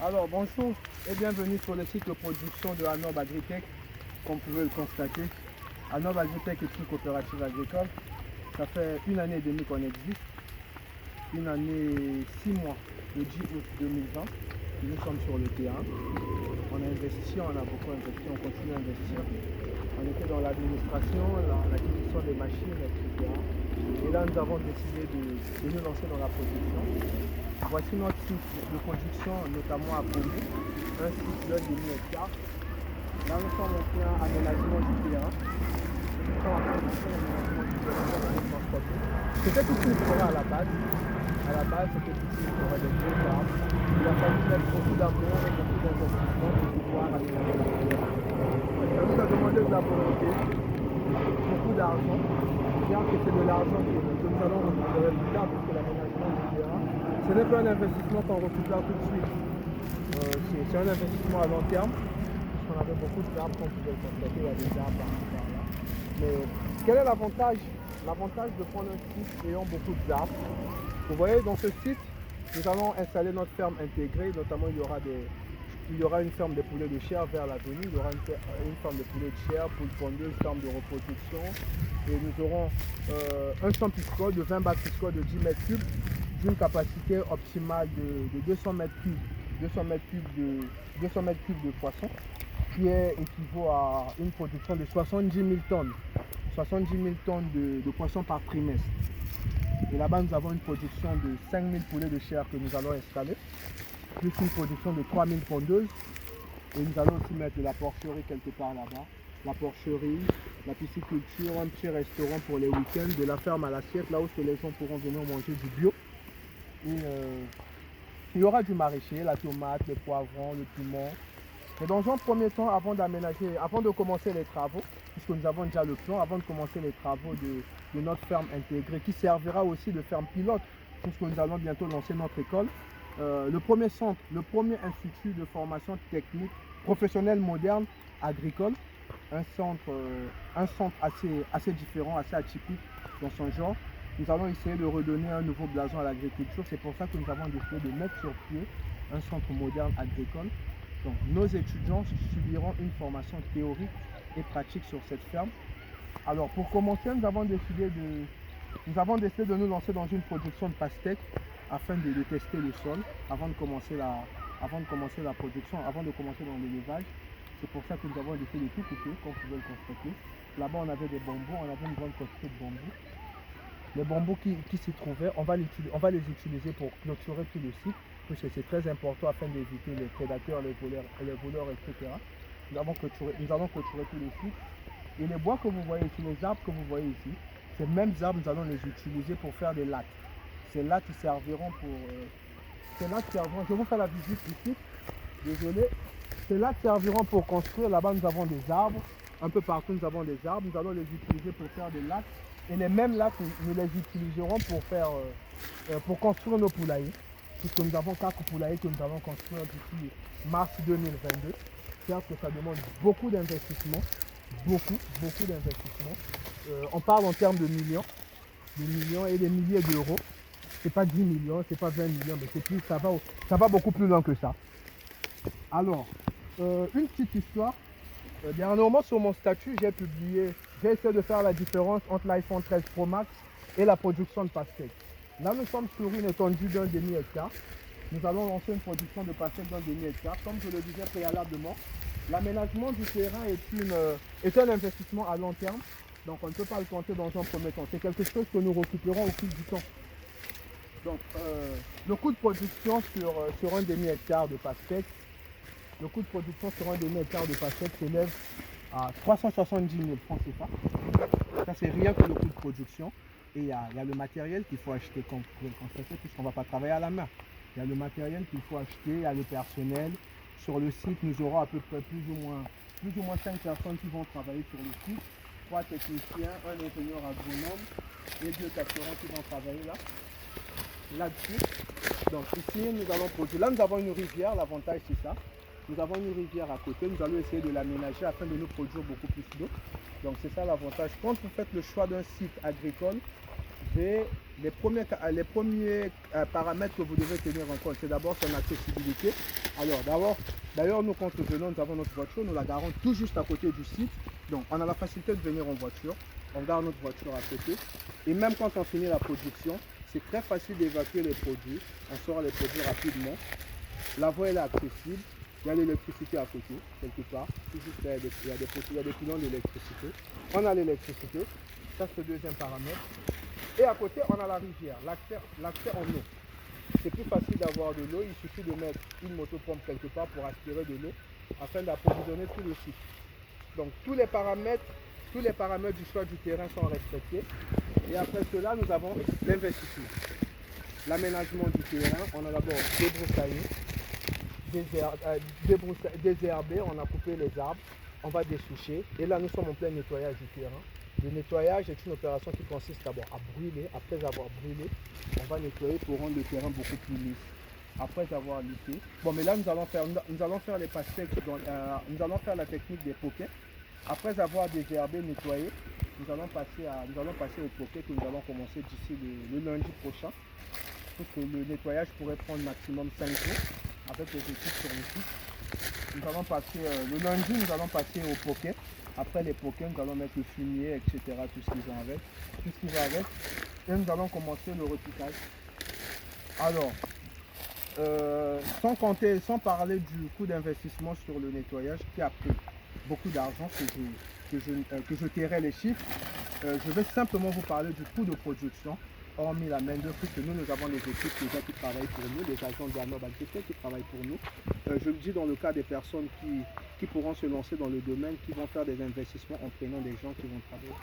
Alors bonjour et bienvenue sur le site de production de Hanob Agritech. Comme vous pouvez le constater, Hanob Agritech est une coopérative agricole. Ça fait une année et demie qu'on existe, une année 6 mois, le 10 août 2020. Nous sommes sur le terrain. On a investi, on a beaucoup investi, on continue à investir. On était dans l'administration, l'acquisition des machines, etc. Et là, nous avons décidé de nous lancer dans la production. Voici notre site de production, notamment à Beaumont, un site d'un demi-hectare. Là, nous sommes en plein aménagement du terrain. Nous sommes en train de faire l'aménagement du terrain. C'était toute une forêt à la base. À la base, c'était toute une forêt de vieux arbres. Il a fallu mettre beaucoup d'amour et beaucoup d'investissement pour pouvoir aménager la terre. Ça nous a demandé de la volonté, beaucoup d'argent. Bien que c'est de l'argent que nous allons récupérer plus tard, parce que l'aménagement du terrain, ce n'est pas un investissement qu'on récupère tout de suite. C'est un investissement à long terme, puisqu'on avait beaucoup d'arbres, comme vous pouvez le constater, il y a des arbres par là. Mais quel est l'avantage? L'avantage de prendre un site ayant beaucoup d'arbres. Vous voyez, dans ce site, nous allons installer notre ferme intégrée, notamment il y aura une ferme de poulets de chair vers l'avenir, il y aura une ferme de poulets de chair, poules pondeuses, ferme de reproduction, et nous aurons un champ piscicole de 20 bacs piscicoles de 10 mètres cubes d'une capacité optimale de 200 mètres cubes, 200 mètres cubes de poissons, qui équivaut à une production de 70 000 tonnes, 70 000 tonnes de poissons par trimestre. Et là-bas, nous avons une production de 5 000 poulets de chair que nous allons installer, plus une production de 3 000 pondeuses. Et nous allons aussi mettre de la porcherie quelque part là-bas. La porcherie, la pisciculture, un petit restaurant pour les week-ends, de la ferme à l'assiette, là où les gens pourront venir manger du bio. Et il y aura du maraîcher, la tomate, les poivrons, le piment. Et dans un premier temps, avant de commencer les travaux, puisque nous avons déjà le plan, avant de commencer les travaux de notre ferme intégrée, qui servira aussi de ferme pilote, puisque nous allons bientôt lancer notre école. Le premier institut de formation technique professionnelle moderne agricole, un centre assez différent, assez atypique dans son genre. Nous allons essayer de redonner un nouveau blason à l'agriculture. C'est pour ça que nous avons décidé de mettre sur pied un centre moderne agricole. Donc nos étudiants subiront une formation théorique et pratique sur cette ferme. Alors pour commencer, nous avons décidé de nous lancer dans une production de pastèques afin de tester le sol avant de commencer la production, avant de commencer dans l'élevage. C'est pour ça que nous avons décidé de tout couper, comme vous pouvez le constater. Là-bas, on avait des bambous, on avait une grande quantité de bambous. Les bambous qui s'y trouvaient, on va les utiliser pour clôturer tout le site, puisque c'est très important afin d'éviter les prédateurs, les voleurs, etc. Nous allons clôturer tout le site. Et les bois que vous voyez ici, les arbres que vous voyez ici, ces mêmes arbres, nous allons les utiliser pour faire des lattes. Ces lattes serviront pour... je vous fais la visite ici. Désolé. Ces lattes serviront pour construire. Là-bas, nous avons des arbres. Un peu partout, nous avons des arbres. Nous allons les utiliser pour faire des lattes. Et les mêmes lattes, nous les utiliserons pour construire nos poulaillers. Puisque nous avons 4 poulaillers que nous allons construire d'ici mars 2022. Certes que ça demande beaucoup d'investissement. Beaucoup d'investissement. On parle en termes de millions et des milliers d'euros. C'est pas 10 millions, c'est pas 20 millions, mais c'est plus, ça va beaucoup plus loin que ça. Alors, une petite histoire. Dernièrement sur mon statut, j'ai essayé de faire la différence entre l'iPhone 13 Pro Max et la production de pastèques. Là, nous sommes sur une étendue d'un demi-hectare. Nous allons lancer une production de pastèques d'un demi-hectare. Comme je le disais préalablement, l'aménagement du terrain est un investissement à long terme. Donc, on ne peut pas le compter dans un premier temps. C'est quelque chose que nous récupérons au fil du temps. Donc, le coût de production sur un demi-hectare de pastèques, s'élève à 370 000 francs CFA. Ça, c'est rien que le coût de production. Et il y a le matériel qu'il faut acheter, comme vous pouvez le constater, puisqu'on ne va pas travailler à la main. Il y a le matériel qu'il faut acheter, il y a le personnel. Sur le site, nous aurons à peu près plus ou moins 5 personnes qui vont travailler sur le site. 3 techniciens, un ingénieur agronome et 2 capturants qui vont travailler là-dessus. Donc ici, nous allons produire. Là, nous avons une rivière. L'avantage, c'est ça. Nous avons une rivière à côté. Nous allons essayer de l'aménager afin de nous produire beaucoup plus d'eau. Donc c'est ça l'avantage. Quand vous faites le choix d'un site agricole, les premiers paramètres que vous devez tenir en compte, c'est d'abord son accessibilité. Alors d'ailleurs, nous quand nous avons notre voiture, nous la garons tout juste à côté du site. Donc on a la facilité de venir en voiture, on garde notre voiture à côté. Et même quand on finit la production, c'est très facile d'évacuer les produits, on sort les produits rapidement. La voie elle est accessible, il y a l'électricité à côté, quelque part. Tout juste, il y a des pylônes d'électricité. On a l'électricité, ça c'est le deuxième paramètre. Et à côté, on a la rivière, l'accès en eau. C'est plus facile d'avoir de l'eau, il suffit de mettre une motopompe quelque part pour aspirer de l'eau afin d'approvisionner tout le site. Donc tous les paramètres du choix du terrain sont respectés. Et après cela, nous avons l'investissement. L'aménagement du terrain, on a d'abord désherbé, on a coupé les arbres, on va dessoucher. Et là, nous sommes en plein nettoyage du terrain. Le nettoyage est une opération qui consiste d'abord à brûler. Après avoir brûlé, on va nettoyer pour rendre le terrain beaucoup plus lisse. Après avoir lissé. Bon, mais là, nous allons faire les pastèques, nous allons faire la technique des poquets. Après avoir désherbé, nettoyé, nous allons passer au poquet que nous allons commencer d'ici le lundi prochain. Parce que le nettoyage pourrait prendre maximum 5 jours avec les équipes sur le site. Nous allons passer le lundi, nous allons passer au poquet. Après les poquets, nous allons mettre le fumier, etc. Tout ce qui va avec. Et nous allons commencer le repiquage. Alors, sans parler du coût d'investissement sur le nettoyage qui a pris beaucoup d'argent, que je tairai les chiffres, je vais simplement vous parler du coût de production, hormis la main-d'œuvre, puisque nous avons des équipes déjà qui travaillent pour nous, des agents de ANOB Agritech qui travaillent pour nous. Je le dis dans le cas des personnes qui pourront se lancer dans le domaine, qui vont faire des investissements en prenant des gens qui vont travailler.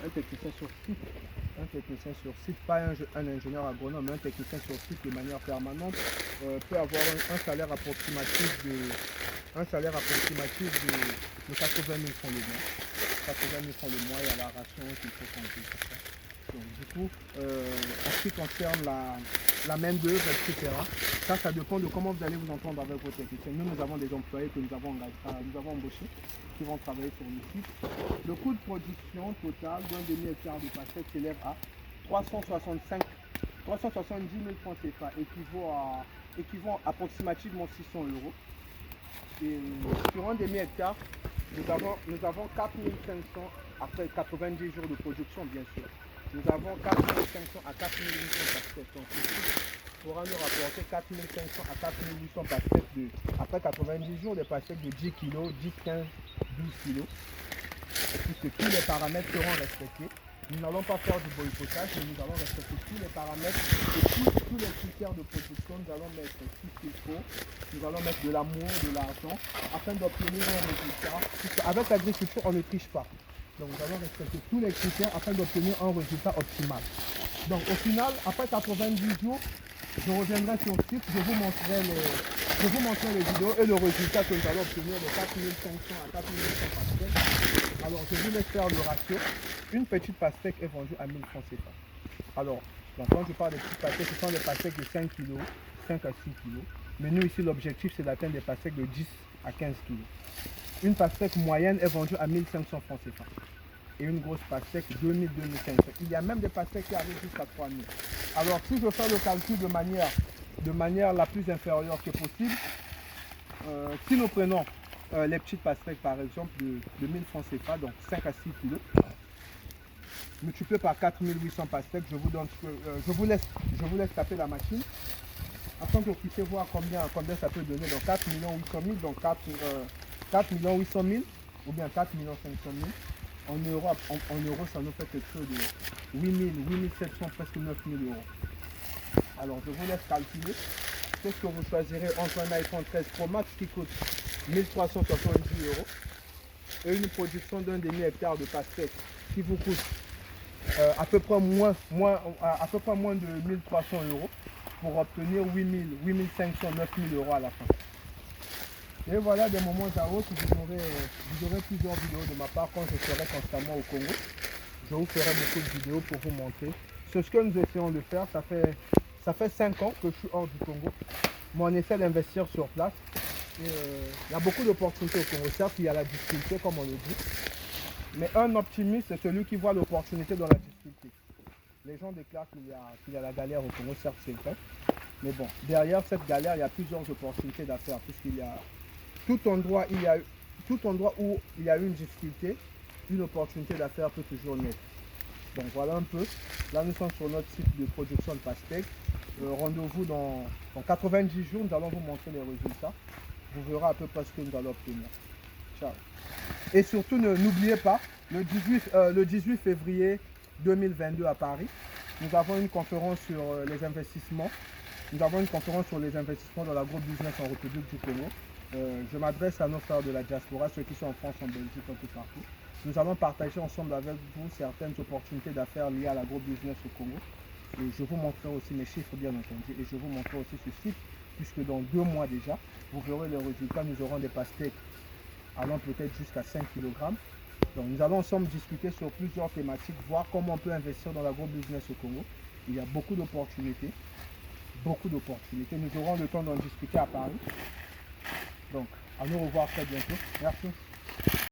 Un technicien sur site, pas un ingénieur agronome, mais un technicien sur site de manière permanente peut avoir un salaire approximatif de 80 000 francs le mois. 80 000 francs le mois, il y a la ration qu'il faut compter tout ça. Donc du coup, en ce qui concerne la main d'œuvre, etc., ça dépend de comment vous allez vous entendre avec vos techniciens. Nous avons des employés que nous avons embauchés qui vont travailler sur le site. Le coût de production total d'un demi-hectare de pastèque s'élève à 370 000 francs CFA, équivaut à approximativement 600 euros. Et sur un demi-hectare, nous avons 4 500 après 90 jours de production, bien sûr. Nous avons 4 500 à 4 800 pastèques. Donc, il pourra nous rapporter 4 500 à 4 800 pastèques après 90 jours, des pastèques de 10 kg, 10, 15, 12 kg. Puisque tous les paramètres seront respectés. Nous n'allons pas faire du boycottage, mais nous allons respecter tous les paramètres et tous les critères de production. Nous allons mettre tout ce qu'il faut. Nous allons mettre de l'amour, de l'argent, afin d'obtenir un résultat. Avec l'agriculture, on ne triche pas. Donc nous allons respecter tous les critères afin d'obtenir un résultat optimal. Donc au final, après 90 jours, je reviendrai sur le site, je vous montrerai les vidéos et le résultat que nous allons obtenir de 4 500 à 4 800 pastèques. Alors je vous laisse faire le ratio. Une petite pastèque est vendue à 1000 francs CFA. Alors, quand je parle de petites pastèques, ce sont des pastèques de 5 kg, 5 à 6 kg. Mais nous ici, l'objectif c'est d'atteindre des pastèques de 10 à 15 kg. Une pastèque moyenne est vendue à 1500 francs CFA. Et une grosse pastèque, 2000, 2500. Il y a même des pastèques qui arrivent jusqu'à 3000. Alors, si je fais le calcul de manière la plus inférieure que possible, si nous prenons les petites pastèques par exemple de 1000 francs CFA, donc 5 à 6 kg, multiplié par 4800 pastèques, je vous laisse taper la machine afin que vous puissiez voir combien ça peut donner. Donc 4 800 000, donc 4 800 000 ou bien 4 500 000. En euros, ça nous fait quelque chose de 8 000, 8 700, presque 9 000 euros. Alors je vous laisse calculer. Qu'est-ce que vous choisirez entre un iPhone 13 Pro Max qui coûte 1370 euros et une production d'un demi-hectare de pastèque qui vous coûte à peu près moins de 1300 euros pour obtenir 8 000, 8 500, 9 000 euros à la fin. Et voilà des moments à autres, vous aurez plusieurs vidéos de ma part quand je serai constamment au Congo. Je vous ferai beaucoup de vidéos pour vous montrer. C'est ce que nous essayons de faire. Ça fait 5 ans que je suis hors du Congo. Mais on essaie d'investir sur place. Et, il y a beaucoup d'opportunités au Congo. Certes, il y a la difficulté, comme on le dit. Mais un optimiste, c'est celui qui voit l'opportunité dans la difficulté. Les gens déclarent qu'il y a la galère au Congo, certes c'est vrai. Mais bon, derrière cette galère, il y a plusieurs opportunités d'affaires, puisqu'il y a tout endroit où il y a une difficulté, une opportunité d'affaires peut toujours naître. Donc voilà un peu. Là, nous sommes sur notre site de production de pastèques. Rendez-vous dans 90 jours, nous allons vous montrer les résultats. Vous verrez à peu près ce que nous allons obtenir. Ciao. Et surtout, n'oubliez pas, le 18 février 2022 à Paris, nous avons une conférence sur les investissements. Nous avons une conférence sur les investissements dans l'agrobusiness en République du Congo. Je m'adresse à nos frères de la diaspora, ceux qui sont en France, en Belgique, un peu partout. Nous allons partager ensemble avec vous certaines opportunités d'affaires liées à l'agrobusiness au Congo. Et je vous montrerai aussi mes chiffres, bien entendu. Et je vous montrerai aussi ce site, puisque dans 2 mois déjà, vous verrez les résultats. Nous aurons des pastèques allant peut-être jusqu'à 5 kg. Donc nous allons ensemble discuter sur plusieurs thématiques, voir comment on peut investir dans l'agrobusiness au Congo. Il y a beaucoup d'opportunités. Beaucoup d'opportunités. Nous aurons le temps d'en discuter à Paris. Donc, à nous revoir très bientôt. Merci.